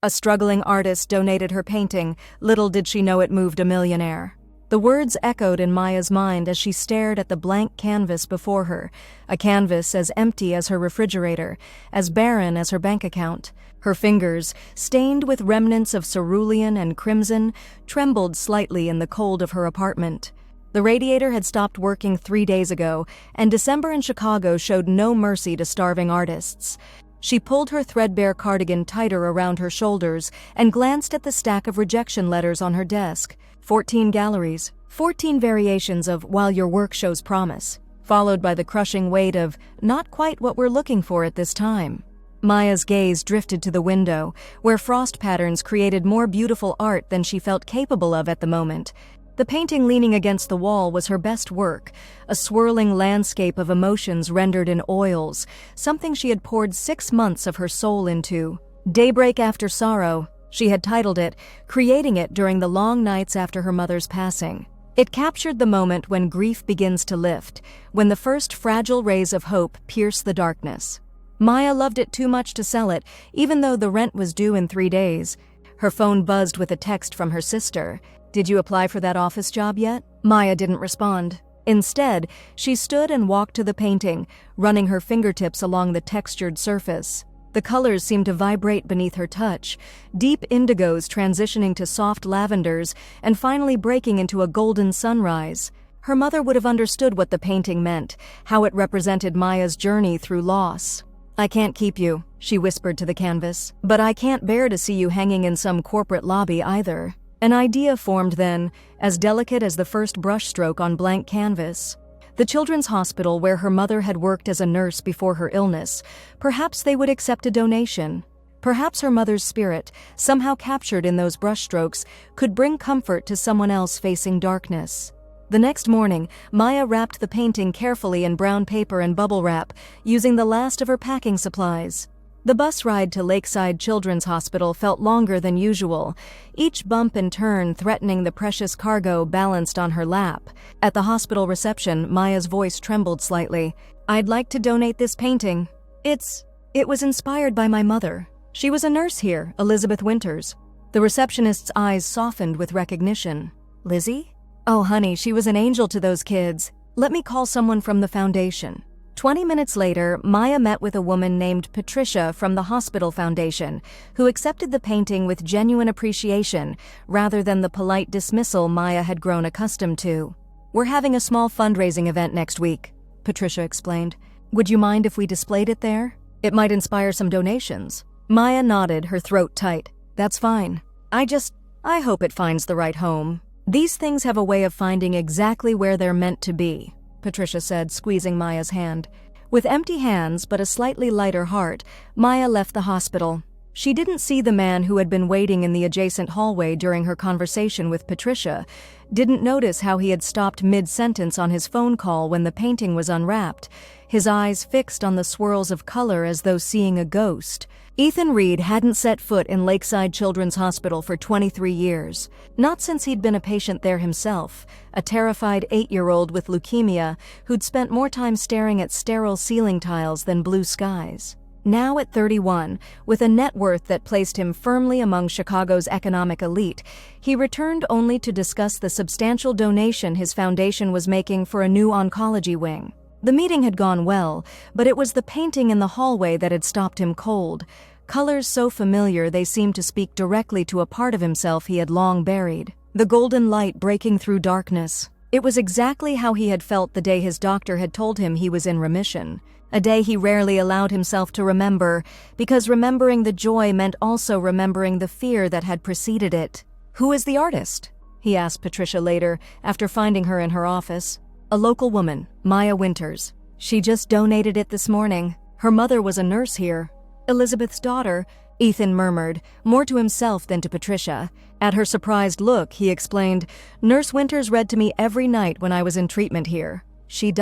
A struggling artist donated her painting. Little did she know it moved a millionaire. The words echoed in Maya's mind as she stared at the blank canvas before her, a canvas as empty as her refrigerator, as barren as her bank account. Her fingers, stained with remnants of cerulean and crimson, trembled slightly in the cold of her apartment. The radiator had stopped working 3 days ago, and December in Chicago showed no mercy to starving artists. She pulled her threadbare cardigan tighter around her shoulders and glanced at the stack of rejection letters on her desk. 14 galleries, 14 variations of "while your work shows promise," followed by the crushing weight of "not quite what we're looking for at this time." Maya's gaze drifted to the window, where frost patterns created more beautiful art than she felt capable of at the moment. The painting leaning against the wall was her best work, a swirling landscape of emotions rendered in oils, something she had poured 6 months of her soul into. Daybreak After Sorrow, she had titled it, creating it during the long nights after her mother's passing. It captured the moment when grief begins to lift, when the first fragile rays of hope pierce the darkness. Maya loved it too much to sell it, even though the rent was due in 3 days. Her phone buzzed with a text from her sister. "Did you apply for that office job yet?" Maya didn't respond. Instead, she stood and walked to the painting, running her fingertips along the textured surface. The colors seemed to vibrate beneath her touch, deep indigos transitioning to soft lavenders and finally breaking into a golden sunrise. Her mother would have understood what the painting meant, how it represented Maya's journey through loss. "I can't keep you," she whispered to the canvas, "but I can't bear to see you hanging in some corporate lobby either." An idea formed then, as delicate as the first brushstroke on blank canvas. The children's hospital where her mother had worked as a nurse before her illness, perhaps they would accept a donation. Perhaps her mother's spirit, somehow captured in those brushstrokes, could bring comfort to someone else facing darkness. The next morning, Maya wrapped the painting carefully in brown paper and bubble wrap, using the last of her packing supplies. The bus ride to Lakeside Children's Hospital felt longer than usual, each bump and turn threatening the precious cargo balanced on her lap. At the hospital reception, Maya's voice trembled slightly. "I'd like to donate this painting. It was inspired by my mother. She was a nurse here, Elizabeth Winters." The receptionist's eyes softened with recognition. "Lizzie? Oh, honey, she was an angel to those kids. Let me call someone from the foundation." 20 minutes later, Maya met with a woman named Patricia from the hospital foundation, who accepted the painting with genuine appreciation, rather than the polite dismissal Maya had grown accustomed to. "We're having a small fundraising event next week," Patricia explained. "Would you mind if we displayed it there? It might inspire some donations." Maya nodded, her throat tight. "That's fine. I hope it finds the right home. These things have a way of finding exactly where they're meant to be," Patricia said, squeezing Maya's hand. With empty hands but a slightly lighter heart, Maya left the hospital. She didn't see the man who had been waiting in the adjacent hallway during her conversation with Patricia, didn't notice how he had stopped mid-sentence on his phone call when the painting was unwrapped, his eyes fixed on the swirls of color as though seeing a ghost. Ethan Reed hadn't set foot in Lakeside Children's Hospital for 23 years, not since he'd been a patient there himself, a terrified 8-year-old with leukemia who'd spent more time staring at sterile ceiling tiles than blue skies. Now at 31, with a net worth that placed him firmly among Chicago's economic elite, he returned only to discuss the substantial donation his foundation was making for a new oncology wing. The meeting had gone well, but it was the painting in the hallway that had stopped him cold. Colors so familiar they seemed to speak directly to a part of himself he had long buried. The golden light breaking through darkness. It was exactly how he had felt the day his doctor had told him he was in remission. A day he rarely allowed himself to remember, because remembering the joy meant also remembering the fear that had preceded it. "Who is the artist?" he asked Patricia later, after finding her in her office. "A local woman, Maya Winters. She just donated it this morning. Her mother was a nurse here." "Elizabeth's daughter," Ethan murmured, more to himself than to Patricia. At her surprised look, he explained, "Nurse Winters read to me every night when I was in treatment here. She ...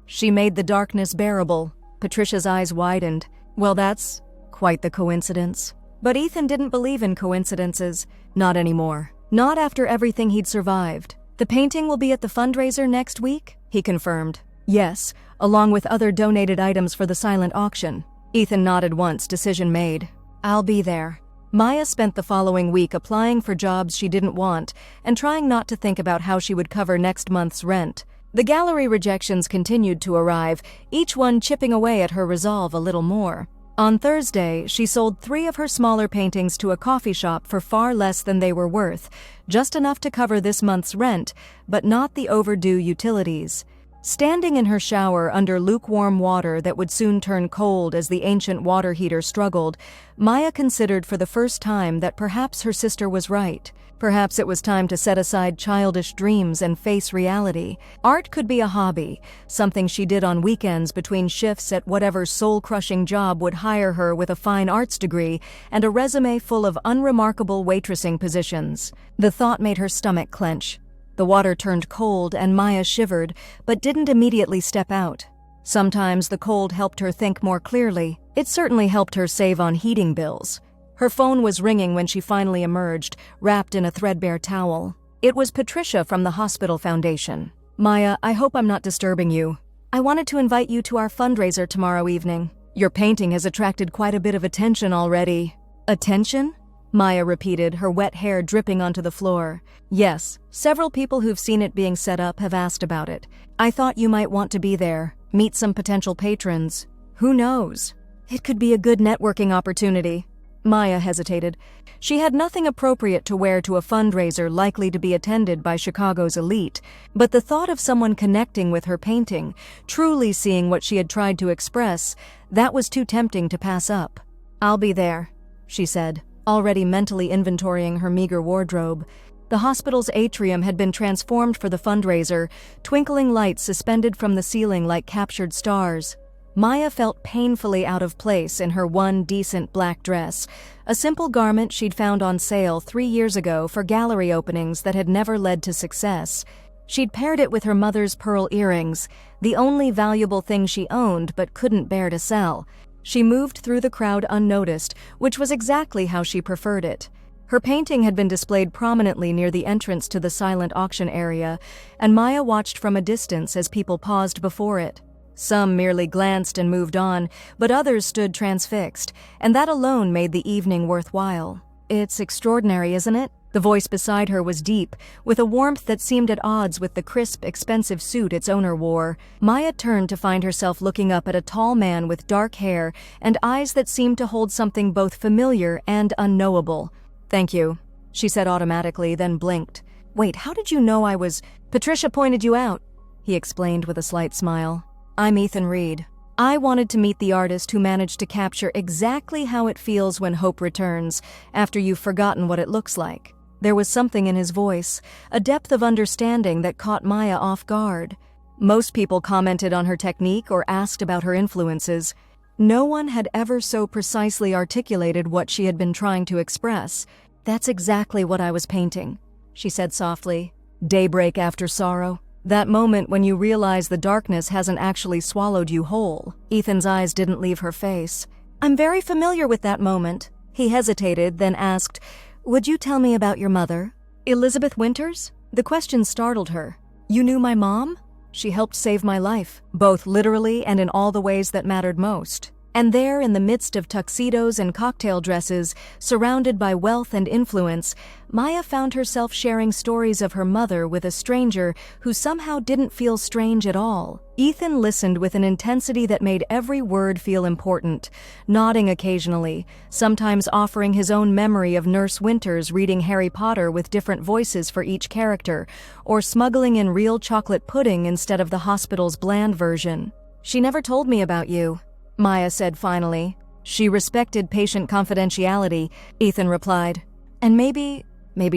She made the darkness bearable." Patricia's eyes widened. "Well, that's quite the coincidence." But Ethan didn't believe in coincidences. Not anymore. Not after everything he'd survived. "The painting will be at the fundraiser next week?" he confirmed. "Yes, along with other donated items for the silent auction." Ethan nodded once, decision made. "I'll be there." Maya spent the following week applying for jobs she didn't want and trying not to think about how she would cover next month's rent. The gallery rejections continued to arrive, each one chipping away at her resolve a little more. On Thursday, she sold 3 of her smaller paintings to a coffee shop for far less than they were worth, just enough to cover this month's rent, but not the overdue utilities. Standing in her shower under lukewarm water that would soon turn cold as the ancient water heater struggled, Maya considered for the first time that perhaps her sister was right. Perhaps it was time to set aside childish dreams and face reality. Art could be a hobby, something she did on weekends between shifts at whatever soul-crushing job would hire her with a fine arts degree and a resume full of unremarkable waitressing positions. The thought made her stomach clench. The water turned cold and Maya shivered, but didn't immediately step out. Sometimes the cold helped her think more clearly. It certainly helped her save on heating bills. Her phone was ringing when she finally emerged, wrapped in a threadbare towel. It was Patricia from the hospital foundation. "Maya, I hope I'm not disturbing you. I wanted to invite you to our fundraiser tomorrow evening. Your painting has attracted quite a bit of attention already." "Attention?" Maya repeated, her wet hair dripping onto the floor. "Yes, several people who've seen it being set up have asked about it. I thought you might want to be there, meet some potential patrons. Who knows? It could be a good networking opportunity." Maya hesitated. She had nothing appropriate to wear to a fundraiser likely to be attended by Chicago's elite, but the thought of someone connecting with her painting, truly seeing what she had tried to express, that was too tempting to pass up. "I'll be there," she said, already mentally inventorying her meager wardrobe. The hospital's atrium had been transformed for the fundraiser, twinkling lights suspended from the ceiling like captured stars. Maya felt painfully out of place in her one decent black dress, a simple garment she'd found on sale 3 years ago for gallery openings that had never led to success. She'd paired it with her mother's pearl earrings, the only valuable thing she owned but couldn't bear to sell. She moved through the crowd unnoticed, which was exactly how she preferred it. Her painting had been displayed prominently near the entrance to the silent auction area, and Maya watched from a distance as people paused before it. Some merely glanced and moved on, but others stood transfixed, and that alone made the evening worthwhile. "It's extraordinary, isn't it?" The voice beside her was deep, with a warmth that seemed at odds with the crisp, expensive suit its owner wore. Maya turned to find herself looking up at a tall man with dark hair and eyes that seemed to hold something both familiar and unknowable. "Thank you," she said automatically, then blinked. "Wait, how did you know I was—" "Patricia pointed you out," he explained with a slight smile. "I'm Ethan Reed. I wanted to meet the artist who managed to capture exactly how it feels when hope returns, after you've forgotten what it looks like." There was something in his voice, a depth of understanding that caught Maya off guard. Most people commented on her technique or asked about her influences. No one had ever so precisely articulated what she had been trying to express. "That's exactly what I was painting," she said softly. "Daybreak after sorrow. That moment when you realize the darkness hasn't actually swallowed you whole." Ethan's eyes didn't leave her face. "I'm very familiar with that moment." He hesitated, then asked, "Would you tell me about your mother?" "Elizabeth Winters?" The question startled her. "You knew my mom?" "She helped save my life, both literally and in all the ways that mattered most." And there, in the midst of tuxedos and cocktail dresses, surrounded by wealth and influence, Maya found herself sharing stories of her mother with a stranger who somehow didn't feel strange at all. Ethan listened with an intensity that made every word feel important, nodding occasionally, sometimes offering his own memory of Nurse Winters reading Harry Potter with different voices for each character, or smuggling in real chocolate pudding instead of the hospital's bland version. "She never told me about you," Maya said finally. "She respected patient confidentiality," Ethan replied. "And maybe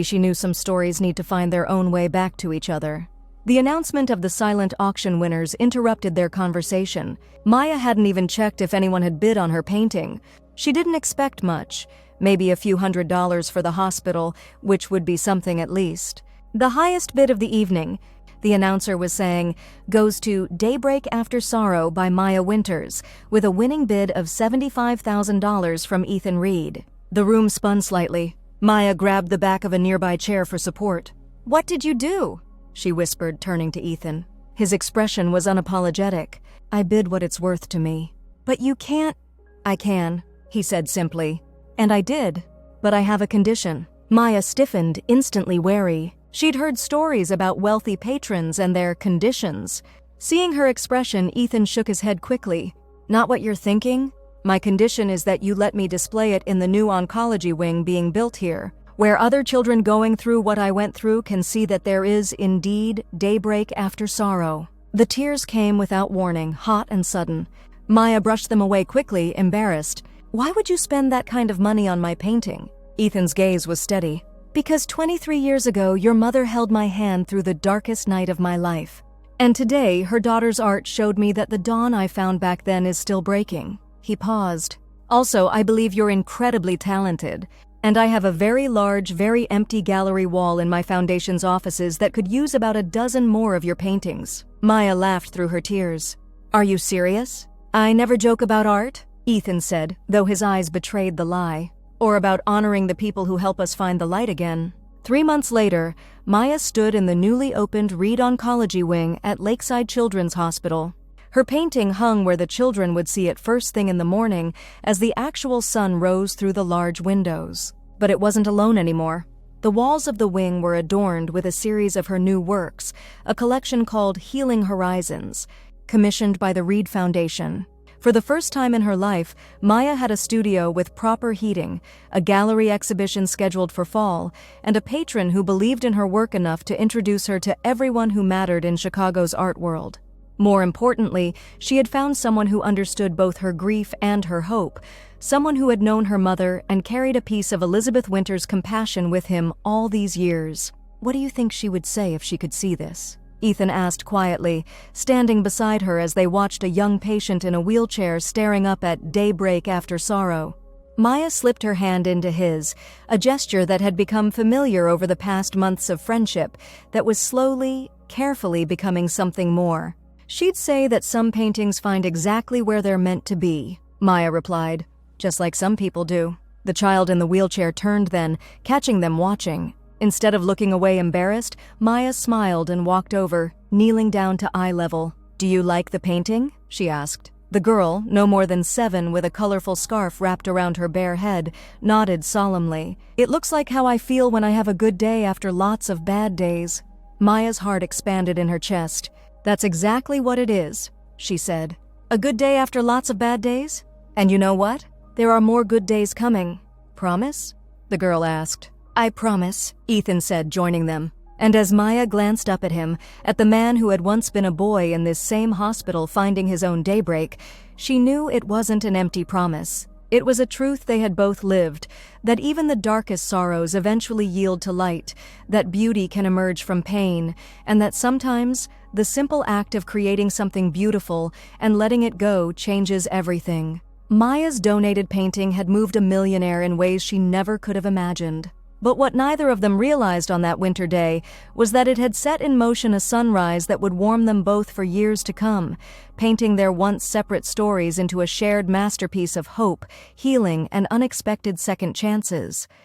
she knew some stories need to find their own way back to each other." The announcement of the silent auction winners interrupted their conversation. Maya hadn't even checked if anyone had bid on her painting. She didn't expect much, maybe a few $100s for the hospital, which would be something at least. The highest bid of the evening, the announcer was saying, goes to Daybreak After Sorrow by Maya Winters, with a winning bid of $75,000 from Ethan Reed. The room spun slightly. Maya grabbed the back of a nearby chair for support. "What did you do?" she whispered, turning to Ethan. His expression was unapologetic. "I bid what it's worth to me." "But you can't—" "I can," he said simply. "And I did. but I have a condition." Maya stiffened, instantly wary. She'd heard stories about wealthy patrons and their conditions. Seeing her expression, Ethan shook his head quickly. "Not what you're thinking? My condition is that you let me display it in the new oncology wing being built here, where other children going through what I went through can see that there is, indeed, daybreak after sorrow." The tears came without warning, hot and sudden. Maya brushed them away quickly, embarrassed. "Why would you spend that kind of money on my painting?" Ethan's gaze was steady. "Because 23 years ago, your mother held my hand through the darkest night of my life. And today, her daughter's art showed me that the dawn I found back then is still breaking." He paused. "Also, I believe you're incredibly talented, and I have a very large, very empty gallery wall in my foundation's offices that could use about a dozen more of your paintings." Maya laughed through her tears. "Are you serious?" "I never joke about art," Ethan said, though his eyes betrayed the lie. "Or about honoring the people who help us find the light again." 3 months later, Maya stood in the newly opened Reed Oncology Wing at Lakeside Children's Hospital. Her painting hung where the children would see it first thing in the morning as the actual sun rose through the large windows. But it wasn't alone anymore. The walls of the wing were adorned with a series of her new works, a collection called Healing Horizons, commissioned by the Reed Foundation. For the first time in her life, Maya had a studio with proper heating, a gallery exhibition scheduled for fall, and a patron who believed in her work enough to introduce her to everyone who mattered in Chicago's art world. More importantly, she had found someone who understood both her grief and her hope, someone who had known her mother and carried a piece of Elizabeth Winter's compassion with him all these years. "What do you think she would say if she could see this?" Ethan asked quietly, standing beside her as they watched a young patient in a wheelchair staring up at daybreak after sorrow. Maya slipped her hand into his, a gesture that had become familiar over the past months of friendship that was slowly, carefully becoming something more. "She'd say that some paintings find exactly where they're meant to be," Maya replied, "just like some people do." The child in the wheelchair turned then, catching them watching. Instead of looking away embarrassed, Maya smiled and walked over, kneeling down to eye level. "Do you like the painting?" she asked. The girl, no more than 7 with a colorful scarf wrapped around her bare head, nodded solemnly. "It looks like how I feel when I have a good day after lots of bad days." Maya's heart expanded in her chest. "That's exactly what it is," she said. "A good day after lots of bad days? And you know what? There are more good days coming. Promise?" the girl asked. "I promise," Ethan said, joining them. And as Maya glanced up at him, at the man who had once been a boy in this same hospital finding his own daybreak, she knew it wasn't an empty promise. It was a truth they had both lived, that even the darkest sorrows eventually yield to light, that beauty can emerge from pain, and that sometimes the simple act of creating something beautiful and letting it go changes everything. Maya's donated painting had moved a millionaire in ways she never could have imagined. But what neither of them realized on that winter day was that it had set in motion a sunrise that would warm them both for years to come, painting their once separate stories into a shared masterpiece of hope, healing, and unexpected second chances.